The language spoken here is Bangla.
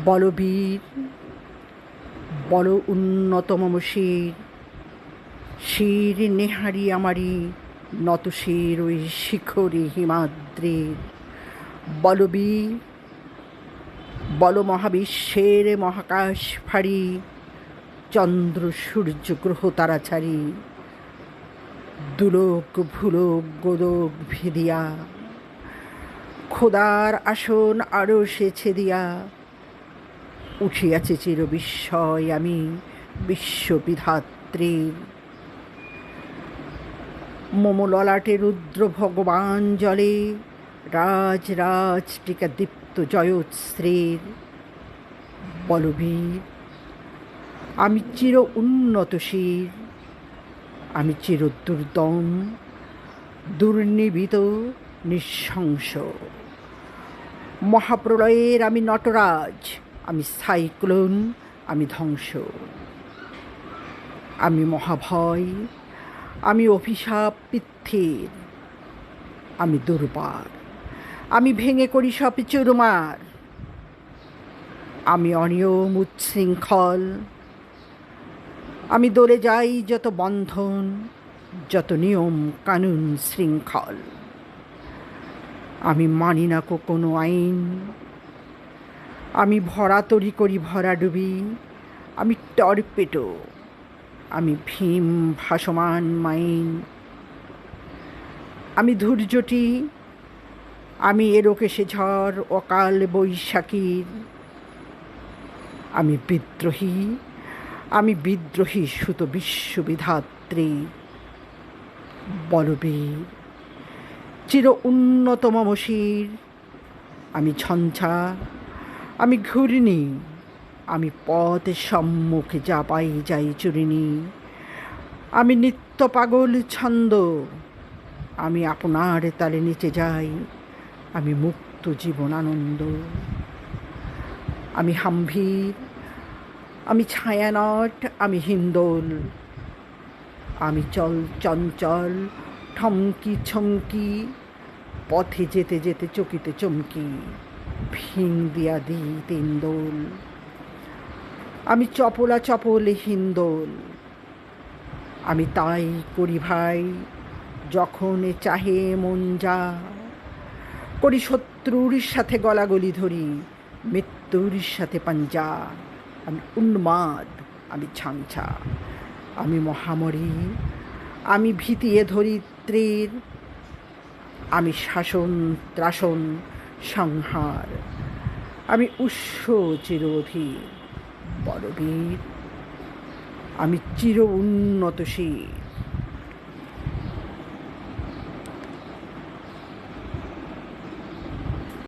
বলবীর বল উন্নত মম শির, শির নেহারি আমারি নত শির ওই শিখরে হিমাদ্রির। বলবীর বল মহাবিশ্বের মহাকাশ ফাড়ি, চন্দ্র সূর্য গ্রহ তারা ছাড়ি, দুলোক ভুলোক গোলোক ভেদিয়া, খোদার আসন আরো সে ছেদিয়া, উঠিয়াছে চির বিস্ময় আমি বিশ্ববিধাত্রীর। মম ললাটে রুদ্র ভগবান জলে, রাজ রাজ টিকা দীপ্ত জয়োৎস্রীর। বলবীর আমি চির উন্নতশীর, আমি চির দুর্দম দুর্নিবিত নৃশংস। মহাপ্রলয়ের আমি নটরাজ, আমি সাইক্লোন, আমি ধ্বংস। আমি মহাভয়, আমি অভিশাপ পৃথ্বীর, আমি দুর্বার, আমি ভেঙে করি সব চুরমার। আমি অনিয়ম উচ্ছৃঙ্খল, আমি দলে যাই যত বন্ধন, যত নিয়ম কানুন শৃঙ্খল। আমি মানি না কোনো আইন, আমি ভরা তরি করি ভরা ডুবি, আমি টর্পেডো, আমি ভীম ভাসমান মাইন। আমি ধৈর্যটি, আমি এরোকেশে ঝড় অকাল বৈশাখীর। আমি বিদ্রোহী, আমি বিদ্রোহী সুত বিশ্ববিধাত্রী। বলবীর চির উন্নত মম শির, আমি ঝঞ্ঝা, আমি ঘূর্ণি, আমি পথ সম্মুখে যা পাই যাই চুরিনি। আমি নিত্য পাগল ছন্দ, আমি আপনার তালে নিচে যাই, আমি মুক্ত জীবন আনন্দ। আমি হাম্ভীর, আমি ছায়ানট, আমি হিন্দোল, আমি চঞ্চল ঠমকি ছমকি, পথে যেতে যেতে চকিতে চমকি, ভিং দিয়া দি তিন্দোল। আমি চপলা চপলে হিন্দোল, আমি তাই করি ভাই যখন চাহে মন যা। করি শত্রুর সাথে গলাগলি ধরি, মৃত্যুর সাথে পাঞ্জা। আমি উন্মাদ, আমি ছাঞ্চা, আমি মহামরি, আমি ভীতিয়ে ধরিত্রীর। আমি শাসন ত্রাসন সংহার, আমি উৎস চিরধীর। বলবীর আমি চির উন্নতশীল।